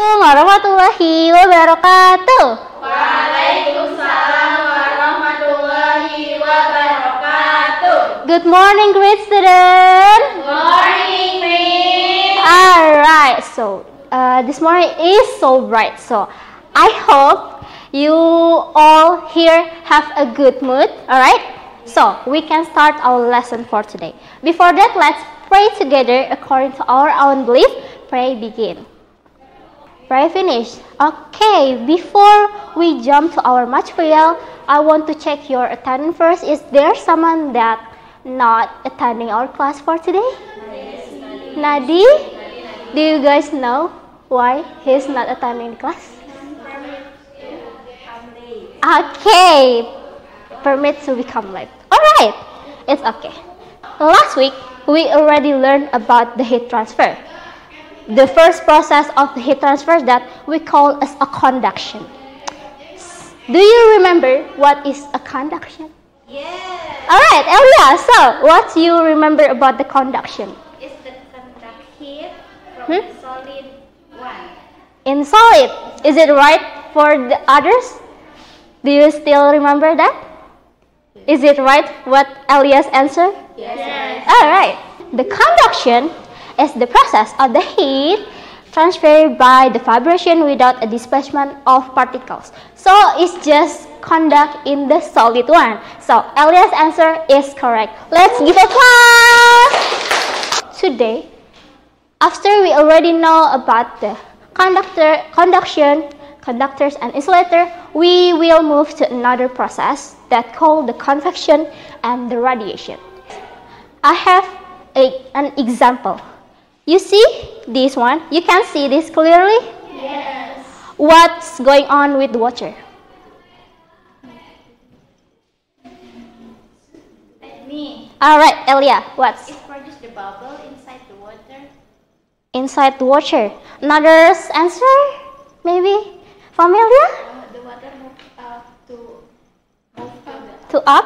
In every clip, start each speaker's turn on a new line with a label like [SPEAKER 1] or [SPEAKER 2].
[SPEAKER 1] warahmatullahi wabarakatuh.
[SPEAKER 2] Waalaikumsalam warahmatullahi wabarakatuh.
[SPEAKER 1] Good morning, great student.
[SPEAKER 2] Morning, Miss.
[SPEAKER 1] Alright, so this morning is so bright. So I hope you all here have a good mood. Alright, so we can start our lesson for today. Before that, let's pray together according to our own belief. Pray begin. Pray finish. Okay, before we jump to our material, I want to check your attendance first. Is there someone that not attending our class for today? Nadi? Do you guys know why he's not attending the class? Okay, permit to become late. Alright, it's okay. Last week, we already learned about the heat transfer. The first process of the heat transfer that we call as a conduction. Do you remember what is a conduction?
[SPEAKER 2] Yes.
[SPEAKER 1] Alright, Elia, so what do you remember about the conduction?
[SPEAKER 2] It's the conduct heat from solid one.
[SPEAKER 1] In solid. Is it right for the others? Do you still remember that? Is it right what Elia's answer?
[SPEAKER 2] Yes.
[SPEAKER 1] Alright. The conduction is the process of the heat transferred by the vibration without a displacement of particles. So it's just conduct in the solid one. So Elia's answer is correct. Let's give a clap! Today, after we already know about the conduction, conductors and insulator, we will move to another process that called the convection and the radiation. I have an example. You see this one? You can see this clearly?
[SPEAKER 2] Yes.
[SPEAKER 1] What's going on with the water?
[SPEAKER 2] Let me.
[SPEAKER 1] Alright, Elia, what's
[SPEAKER 2] It produces the bubble inside the water.
[SPEAKER 1] inside the water? Another answer? Maybe? Familiar?
[SPEAKER 2] The water moves
[SPEAKER 1] To up?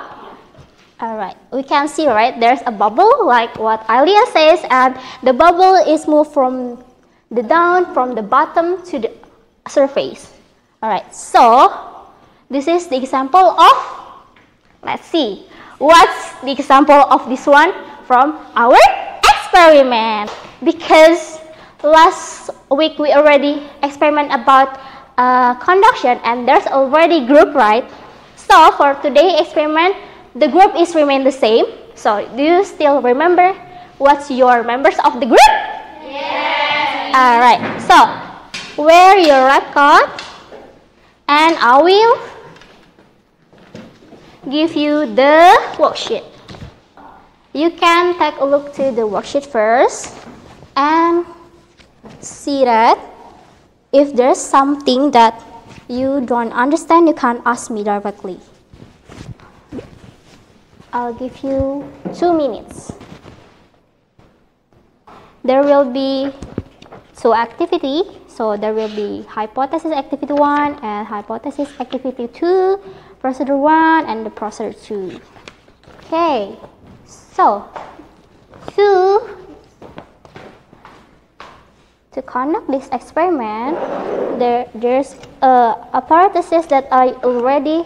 [SPEAKER 1] Alright, we can see, right? There's a bubble like what Elia says, and the bubble is moved from the down, from the bottom to the surface. Alright, so this is the example of, let's see, what's the example of this one from our experiment? Because last week we already experiment about conduction and there's already group, right? So for today's experiment, the group is remain the same. So do you still remember what's your members of the group?
[SPEAKER 2] Yes.
[SPEAKER 1] Alright, so wear your lab coat and I will give you the worksheet. You can take a look to the worksheet first and see that if there's something that you don't understand, you can ask me directly. I'll give you 2 minutes. There will be 2 activities. So there will be hypothesis activity 1 and hypothesis activity 2, procedure 1 and the procedure 2. Okay, so to conduct this experiment, there's apparatuses that I already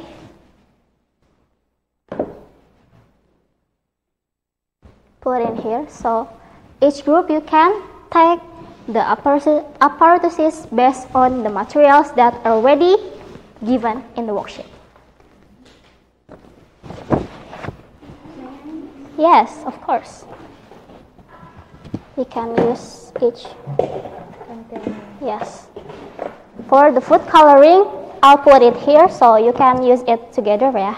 [SPEAKER 1] put in here. So each group you can take the apparatuses based on the materials that are already given in the worksheet. Yes, of course. You can use each. Yes. For the food coloring, I'll put it here so you can use it together, yeah.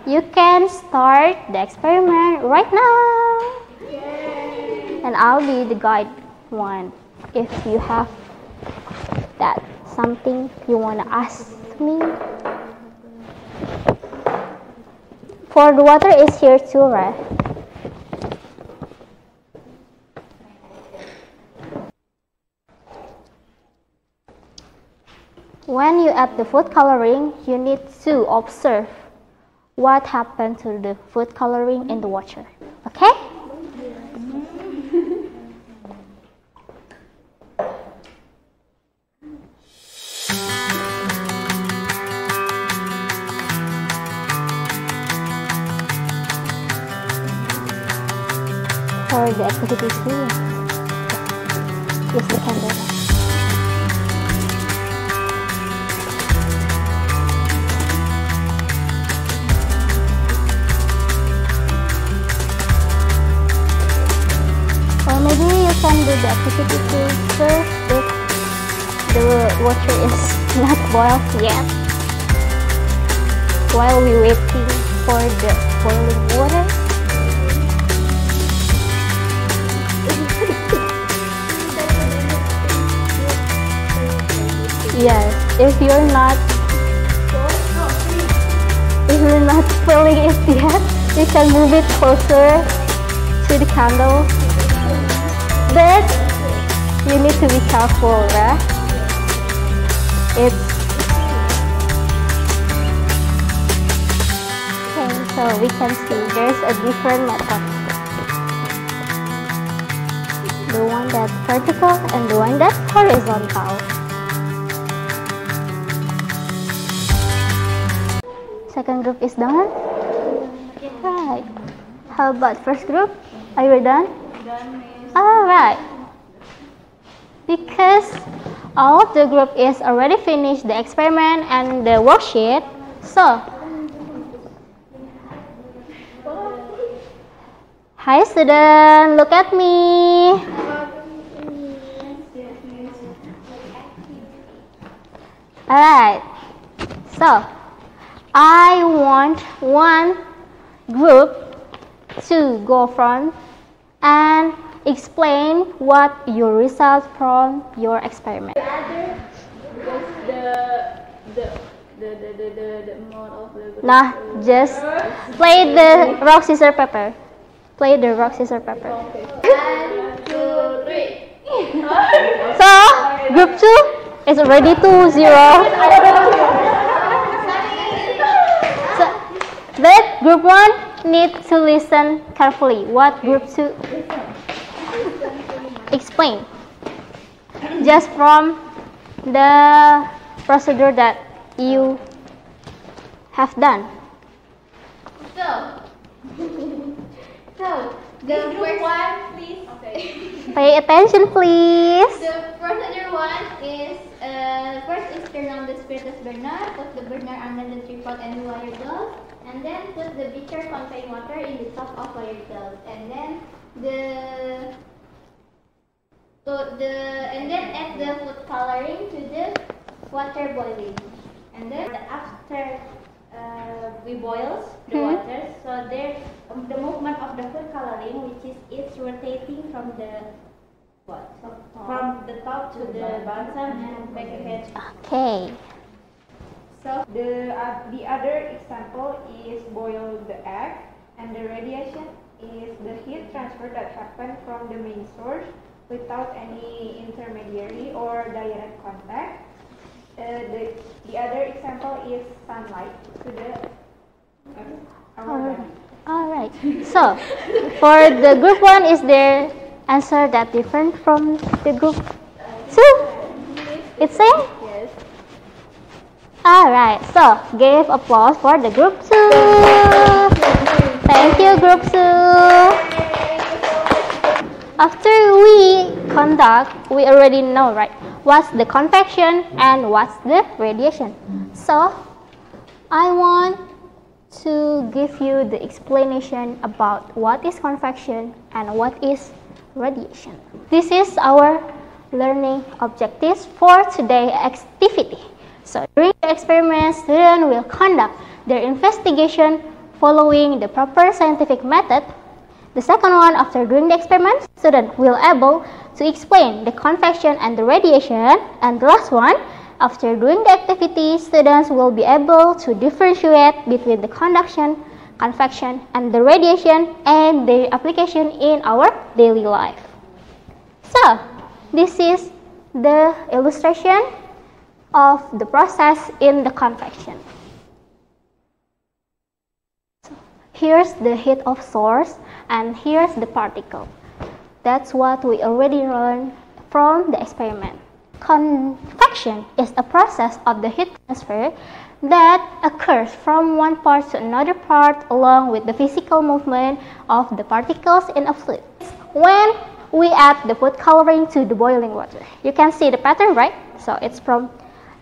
[SPEAKER 1] You can start the experiment right now.
[SPEAKER 2] Yay.
[SPEAKER 1] And I'll be the guide one. If you have that something you want to ask me. For the water is here too, right? When you add the food coloring, you need to observe what happened to the food coloring in the water. Okay? for the activity 2. Yes, we can do that. Or maybe you can do the activity 2 first if the water is not boiled yet, while we waiting for the boiling water. Yes, if you're not filling it yet, you can move it closer to the candle. But you need to be careful, right? Okay, so we can see there's a different method. The one that's vertical and the one that's horizontal. Second group is done? Right. How about first group? Are you done?
[SPEAKER 2] Done, Miss.
[SPEAKER 1] Alright. Because all of the group is already finished the experiment and the worksheet, so hi student, look at me. Alright, so I want one group to go front and explain what your results from your experiment.
[SPEAKER 2] The mode of the
[SPEAKER 1] Nah, just play the rock, scissors, paper. Play the rock, scissors, paper.
[SPEAKER 2] 1, 2, 3.
[SPEAKER 1] So, group 2 is already 2-0. So, but group 1 needs to listen carefully. What group 2 explain? Just from the procedure that you have done.
[SPEAKER 2] So the first one, please. Okay.
[SPEAKER 1] Pay attention, please.
[SPEAKER 2] The procedure 1 is first is turn on the spiritus burner, put the burner under the tripod and wire gloves, and then put the beaker containing water in the top of wire gloves, and then add the food coloring to the water boiling, and then after we boils the water, so there the movement of the food coloring, which is it's rotating from the from the top to the bottom and back again.
[SPEAKER 1] Okay.
[SPEAKER 2] So the other example is boil the egg, and the radiation is the heat transfer that happened from the main source without any intermediary or direct contact. The other example is sunlight to the our body.
[SPEAKER 1] Alright. So, for the group 1, is there answer that different from the group 2? It's same?
[SPEAKER 2] Yes.
[SPEAKER 1] Alright, so give applause for the group 2. Thank you, group 2. After we conduct, we already know, right? What's the convection and what's the radiation. So, I want to give you the explanation about what is convection and what is radiation. This is our learning objectives for today's activity. So during the experiment, students will conduct their investigation following the proper scientific method. The second one, after doing the experiment, students will able to explain the convection and the radiation. And the last one, after doing the activity, students will be able to differentiate between the convection, and the radiation and their application in our daily life. So, this is the illustration of the process in the convection. So, here's the heat of source and here's the particle. That's what we already learned from the experiment. Convection is a process of the heat transfer that occurs from one part to another part along with the physical movement of the particles in a fluid. when we add the food coloring to the boiling water. You can see the pattern, right? So it's from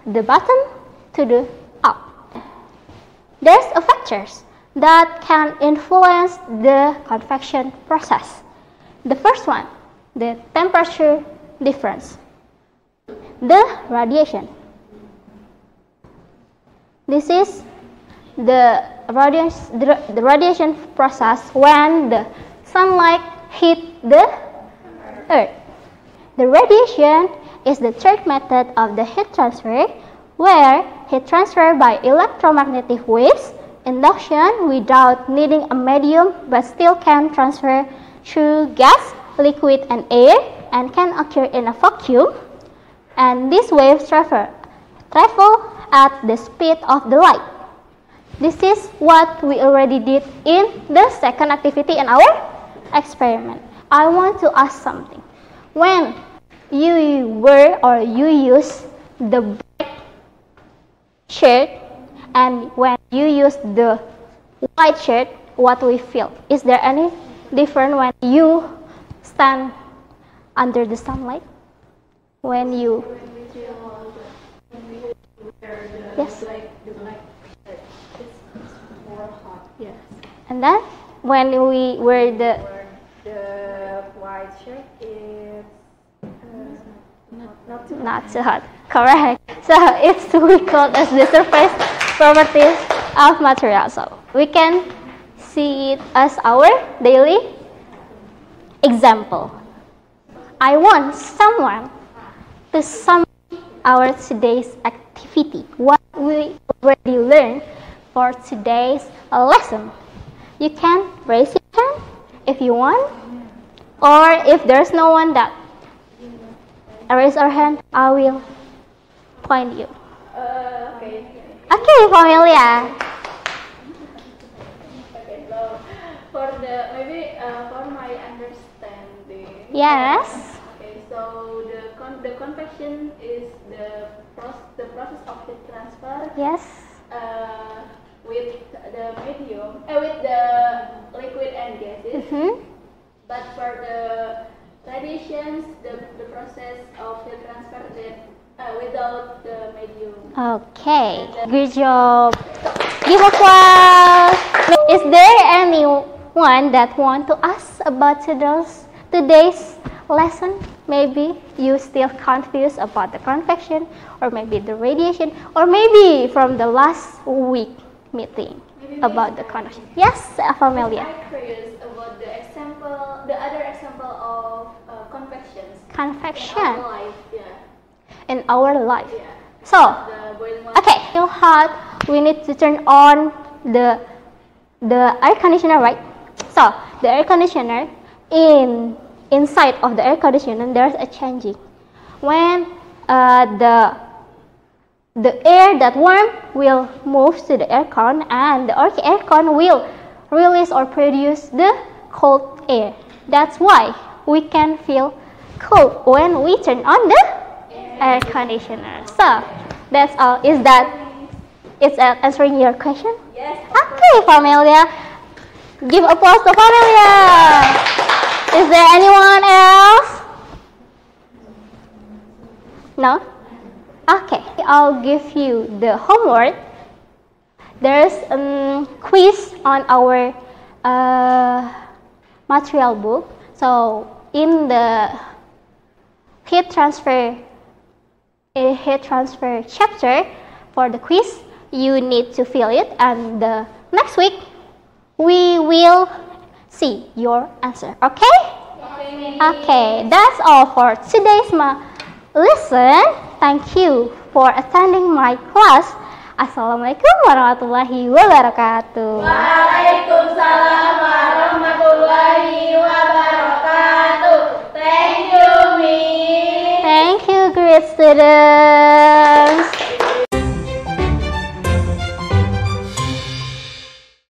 [SPEAKER 1] the bottom to the up. There's a factors that can influence the convection process. The first one, the temperature difference. The radiation. This is the radiation process when the sunlight hit the earth. The radiation is the third method of the heat transfer, where heat transfer by electromagnetic waves, induction without needing a medium but still can transfer through gas, liquid and air, and can occur in a vacuum. And these waves travel at the speed of the light. This is what we already did in the second activity in our experiment. I want to ask something. When you use the black shirt and when you use the white shirt, what we feel? Is there any difference when you stand under the sunlight? When you yes.
[SPEAKER 2] The black shirt, it's more hot. Yes.
[SPEAKER 1] And then when we wear the
[SPEAKER 2] white shirt, it's
[SPEAKER 1] not too hot. Correct. So it's we call as the surface properties of material. So we can see it as our daily example. I want someone to sum our today's activity, what we already learned for today's lesson. You can raise your hand if you want, or if there's no one that raise our hand, I will point you.
[SPEAKER 2] Okay.
[SPEAKER 1] Okay, Familia.
[SPEAKER 2] Okay, so for my understanding.
[SPEAKER 1] Yes.
[SPEAKER 2] Okay, so the convection is the process of heat transfer.
[SPEAKER 1] Yes.
[SPEAKER 2] With the medium, with the liquid and gases. But for the radiations, the process of heat transfer without the medium.
[SPEAKER 1] Okay, good job. Give applause. Is there anyone that want to ask about today's lesson? Maybe you still confused about the convection, or maybe the radiation, or maybe from the last week meeting about the convection. Yes, Familia.
[SPEAKER 2] I'm curious about the other example of convections.
[SPEAKER 1] Convection
[SPEAKER 2] In our life, yeah.
[SPEAKER 1] in our life.
[SPEAKER 2] Yeah.
[SPEAKER 1] So,
[SPEAKER 2] The boiling water.
[SPEAKER 1] okay, you hot. We need to turn on the air conditioner, right? So the air conditioner inside of the air conditioner there's a changing. When the air that warm will move to the aircon, and the aircon will release or produce the cold air. That's why we can feel cold when we turn on the air conditioner. So that's all. Is that answering your question?
[SPEAKER 2] Yes.
[SPEAKER 1] Okay, Familia. Give applause to Familia. Is there anyone else? No? Okay, I'll give you the homework. There's a quiz on our material book. So in the heat transfer chapter for the quiz, you need to fill it, and next week we will see your answer. Okay? Okay, that's all for today's lesson. Thank you for attending my class. Assalamualaikum warahmatullahi wabarakatuh.
[SPEAKER 2] Waalaikumsalam warahmatullahi wabarakatuh. Thank you, Miss.
[SPEAKER 1] Thank you, great students.